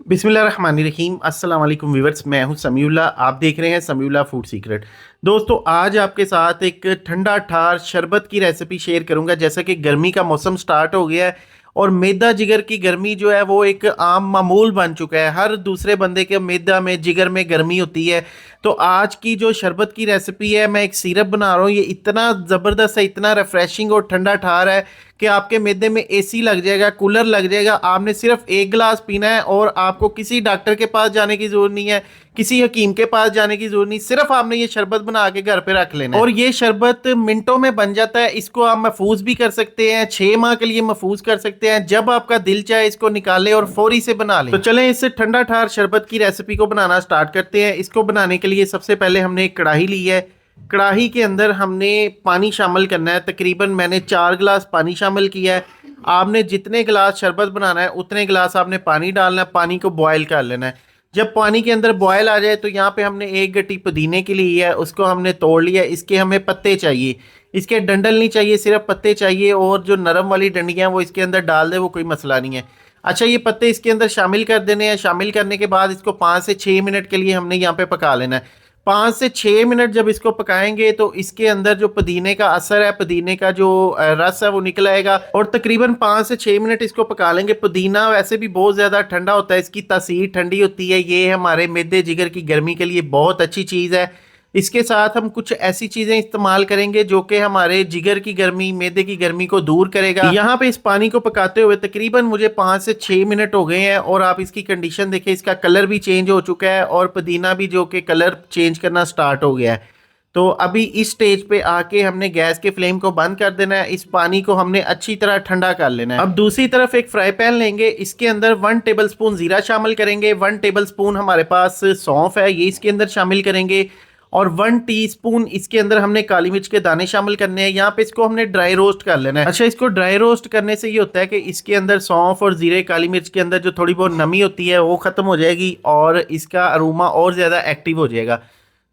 बिस्मिल्लाहिर्रहमानिर्रहीम अस्सलाम वालेकुम व्यूअर्स, मैं हूं समीउल्लाह। आप देख रहे हैं समीउल्लाह फूड सीक्रेट। दोस्तों, आज आपके साथ एक ठंडा ठार शरबत की रेसिपी शेयर करूंगा। जैसा कि गर्मी का मौसम स्टार्ट हो गया है और मैदा जिगर की गर्मी जो है वो एक आम मामूल बन चुका है। हर दूसरे बंदे के मैदा में जिगर में गर्मी होती है। तो आज की जो शरबत की रेसिपी है, मैं एक सिरप बना रहा हूँ। ये इतना ज़बरदस्त है, इतना रिफ्रेशिंग और ठंडा ठार है कि आपके मैदे में एसी लग जाएगा, कूलर लग जाएगा। आपने सिर्फ एक गिलास पीना है और आपको किसी डॉक्टर के पास जाने की जरूरत नहीं है, किसी हकीम के पास जाने की जरूरत नहीं। सिर्फ आपने ये शरबत बना के घर पे रख लेना है और ये शरबत मिनटों में बन जाता है। इसको आप महफूज भी कर सकते हैं, 6 माह के लिए महफूज कर सकते हैं। जब आपका दिल चाहे इसको निकाले और फौरी से बना लें। तो चलें इस ठंडा ठार शरबत की रेसिपी को बनाना स्टार्ट करते हैं। इसको बनाने के लिए सबसे पहले हमने एक कढ़ाई ली है। कढ़ाई के अंदर हमने पानी शामिल करना है। तकरीबन मैंने 4 गिलास पानी शामिल किया है। आपने जितने गिलास शरबत बनाना है उतने गिलास आपने पानी डालना है। पानी को बॉयल कर लेना है। जब पानी के अंदर बॉयल आ जाए तो यहाँ पे हमने एक गट्टी पुदीने की ली है, उसको हमने तोड़ लिया। इसके हमें पत्ते चाहिए, इसके डंडल नहीं चाहिए, सिर्फ पत्ते चाहिए। और जो नरम वाली डंडियाँ वो इसके अंदर डाल दे, वो कोई मसला नहीं है। अच्छा, ये पत्ते इसके अंदर शामिल कर देने हैं। शामिल करने के बाद इसको 5 से 6 मिनट के लिए हमने यहाँ पे पका लेना है। 5 से 6 मिनट जब इसको पकाएंगे तो इसके अंदर जो पुदीने का असर है, पुदीने का जो रस है वो निकल आएगा। और तकरीबन 5 से 6 मिनट इसको पका लेंगे। पुदीना वैसे भी बहुत ज़्यादा ठंडा होता है, इसकी तासीर ठंडी होती है। ये हमारे मैदे जिगर की गर्मी के लिए बहुत अच्छी चीज़ है। इसके साथ हम कुछ ऐसी चीज़ें इस्तेमाल करेंगे जो कि हमारे जिगर की गर्मी, मैदे की गर्मी को दूर करेगा। यहाँ पे इस पानी को पकाते हुए तकरीबन मुझे 5 से 6 मिनट हो गए हैं और आप इसकी कंडीशन देखें, इसका कलर भी चेंज हो चुका है और पुदीना भी जो कि कलर चेंज करना स्टार्ट हो गया है। तो अभी इस स्टेज पे आके हमने गैस के फ्लेम को बंद कर देना है। इस पानी को हमने अच्छी तरह ठंडा कर लेना है। अब दूसरी तरफ एक फ्राई पैन लेंगे। इसके अंदर 1 टेबल स्पून जीरा शामिल करेंगे। 1 टेबल स्पून हमारे पास सौंफ है, ये इसके अंदर शामिल करेंगे। और 1 टीस्पून इसके अंदर हमने काली मिर्च के दाने शामिल करने हैं। यहाँ पे इसको हमने ड्राई रोस्ट कर लेना है। अच्छा, इसको ड्राई रोस्ट करने से ये होता है कि इसके अंदर सौंफ और जीरे काली मिर्च के अंदर जो थोड़ी बहुत नमी होती है वो खत्म हो जाएगी और इसका अरोमा और ज़्यादा एक्टिव हो जाएगा।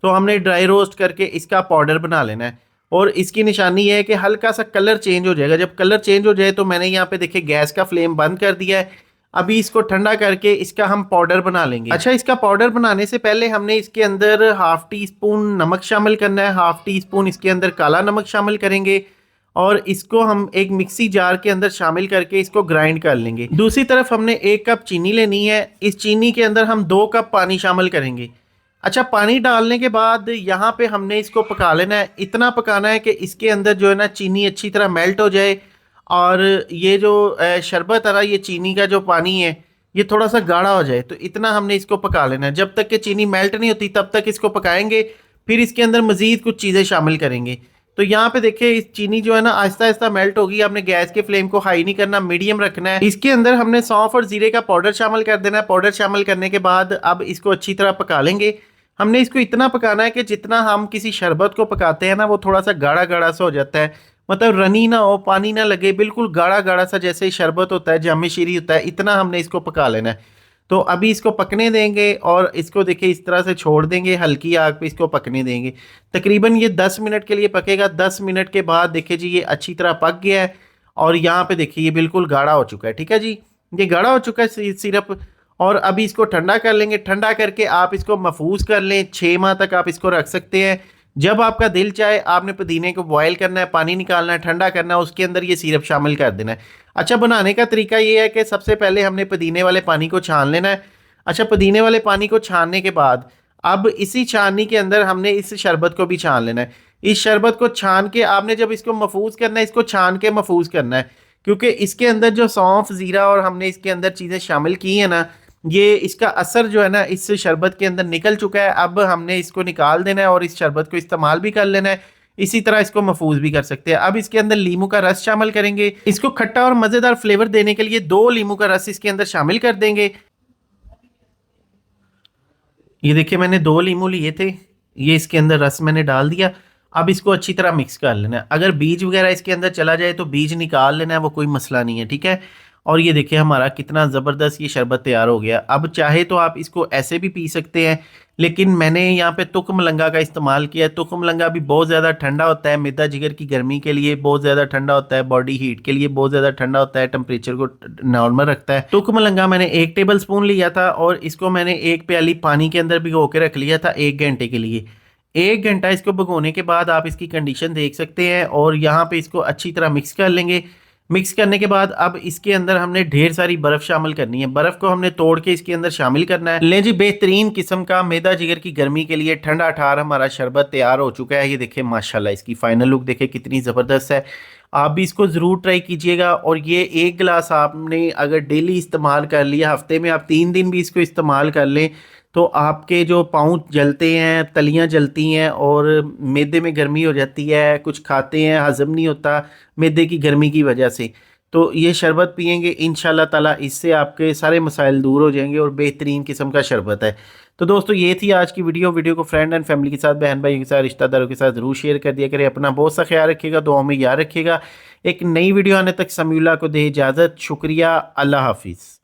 तो हमने ड्राई रोस्ट करके इसका पाउडर बना लेना है। और इसकी निशानी ये है कि हल्का सा कलर चेंज हो जाएगा। जब कलर चेंज हो जाए तो मैंने यहाँ पे देखिए गैस का फ्लेम बंद कर दिया है। अभी इसको ठंडा करके इसका हम पाउडर बना लेंगे। अच्छा, इसका पाउडर बनाने से पहले हमने इसके अंदर 1/2 टीस्पून नमक शामिल करना है। 1/2 टीस्पून इसके अंदर काला नमक शामिल करेंगे और इसको हम एक मिक्सी जार के अंदर शामिल करके इसको ग्राइंड कर लेंगे। दूसरी तरफ हमने 1 कप चीनी लेनी है। इस चीनी के अंदर हम 2 कप पानी शामिल करेंगे। अच्छा, पानी डालने के बाद यहाँ पे हमने इसको पका लेना है। इतना पकाना है कि इसके अंदर जो है ना चीनी अच्छी तरह मेल्ट हो जाए और ये जो शरबत है ना, ये चीनी का जो पानी है ये थोड़ा सा गाढ़ा हो जाए। तो इतना हमने इसको पका लेना है। जब तक कि चीनी मेल्ट नहीं होती तब तक इसको पकाएंगे। फिर इसके अंदर मजीद कुछ चीज़ें शामिल करेंगे। तो यहाँ पे देखिए इस चीनी जो है ना आहिस्ता आहिस्ता मेल्ट होगी। आपने गैस के फ्लेम को हाई नहीं करना, मीडियम रखना है। इसके अंदर हमने सौंफ और जीरे का पाउडर शामिल कर देना है। पाउडर शामिल करने के बाद अब इसको अच्छी तरह पका लेंगे। हमने इसको इतना पकाना है कि जितना हम किसी शरबत को पकाते हैं ना वो थोड़ा सा गाढ़ा गाढ़ा सा हो जाता है। मतलब रनी ना हो, पानी ना लगे, बिल्कुल गाढ़ा गाढ़ा सा जैसे शरबत होता है, जामे शीरी होता है, इतना हमने इसको पका लेना है। तो अभी इसको पकने देंगे और इसको देखिए इस तरह से छोड़ देंगे, हल्की आग पे इसको पकने देंगे। तकरीबन ये 10 मिनट के लिए पकेगा। 10 मिनट के बाद देखिए जी ये अच्छी तरह पक गया है और यहाँ पे देखिए ये बिल्कुल गाढ़ा हो चुका है। ठीक है जी, ये गाढ़ा हो चुका है सिरप। और अभी इसको ठंडा कर लेंगे। ठंडा करके आप इसको महफूज कर लें। 6 माह तक आप इसको रख सकते हैं। जब आपका दिल चाहे आपने पुदीने को बॉयल करना है, पानी निकालना है, ठंडा करना है, उसके अंदर ये सिरप शामिल कर देना है। अच्छा, बनाने का तरीका ये है कि सबसे पहले हमने पुदीने वाले पानी को छान लेना है। अच्छा, पुदीने वाले पानी को छानने के बाद अब इसी छाननी के अंदर हमने इस शरबत को भी छान लेना है। इस शरबत को छान के आपने जब इसको महफूज करना है, इसको छान के महफूज करना है, क्योंकि इसके अंदर जो सौंफ जीरा और हमने इसके अंदर चीज़ें शामिल की हैं ना, ये इसका असर जो है ना इस शरबत के अंदर निकल चुका है। अब हमने इसको निकाल देना है और इस शरबत को इस्तेमाल भी कर लेना है। इसी तरह इसको महफूज भी कर सकते हैं। अब इसके अंदर लीमू का रस शामिल करेंगे। इसको खट्टा और मज़ेदार फ्लेवर देने के लिए 2 लीमू का रस इसके अंदर शामिल कर देंगे। ये देखिए मैंने 2 लीमू लिए थे, ये इसके अंदर रस मैंने डाल दिया। अब इसको अच्छी तरह मिक्स कर लेना है। अगर बीज वगैरह इसके अंदर चला जाए तो बीज निकाल लेना है, वो कोई मसला नहीं है। ठीक है, और ये देखिए हमारा कितना ज़बरदस्त ये शरबत तैयार हो गया। अब चाहे तो आप इसको ऐसे भी पी सकते हैं, लेकिन मैंने यहाँ पे तुक मलंगा का इस्तेमाल किया है। तुक मलंगा भी बहुत ज़्यादा ठंडा होता है, मैदा जिगर की गर्मी के लिए बहुत ज़्यादा ठंडा होता है, बॉडी हीट के लिए बहुत ज़्यादा ठंडा होता है, टेम्परेचर को नॉर्मल रखता है। तुक मलंगा मैंने 1 टेबल स्पून लिया था और इसको मैंने 1 प्याली पानी के अंदर भिगो के रख लिया था 1 घंटे के लिए। 1 घंटा इसको भिगोने के बाद आप इसकी कंडीशन देख सकते हैं और यहाँ पे इसको अच्छी तरह मिक्स कर लेंगे। मिक्स करने के बाद अब इसके अंदर हमने ढेर सारी बर्फ़ शामिल करनी है। बर्फ़ को हमने तोड़ के इसके अंदर शामिल करना है। लें जी, बेहतरीन किस्म का मैदा जिगर की गर्मी के लिए ठंडा ठार हमारा शरबत तैयार हो चुका है। ये देखिए माशाल्लाह इसकी फाइनल लुक देखे कितनी ज़बरदस्त है। आप भी इसको ज़रूर ट्राई कीजिएगा। और ये 1 गिलास आपने अगर डेली इस्तेमाल कर लिया, हफ्ते में आप 3 दिन भी इसको इस्तेमाल कर लें, तो आपके जो पाँव जलते हैं, तलियां जलती हैं और मैदे में गर्मी हो जाती है, कुछ खाते हैं हज़म नहीं होता मैदे की गर्मी की वजह से, तो ये शरबत पियेंगे इंशाल्लाह ताला इससे आपके सारे मसाइल दूर हो जाएंगे और बेहतरीन किस्म का शरबत है। तो दोस्तों ये थी आज की वीडियो को फ्रेंड एंड फैमिली के साथ, बहन भाई के साथ, रिश्तेदारों के साथ ज़रूर शेयर कर दिया करें। अपना बहुत सा ख्याल रखिएगा, दुआओं में याद रखिएगा। एक नई वीडियो आने तक समीउल्लाह को दे इजाज़त। शुक्रिया, अल्लाह हाफिज़।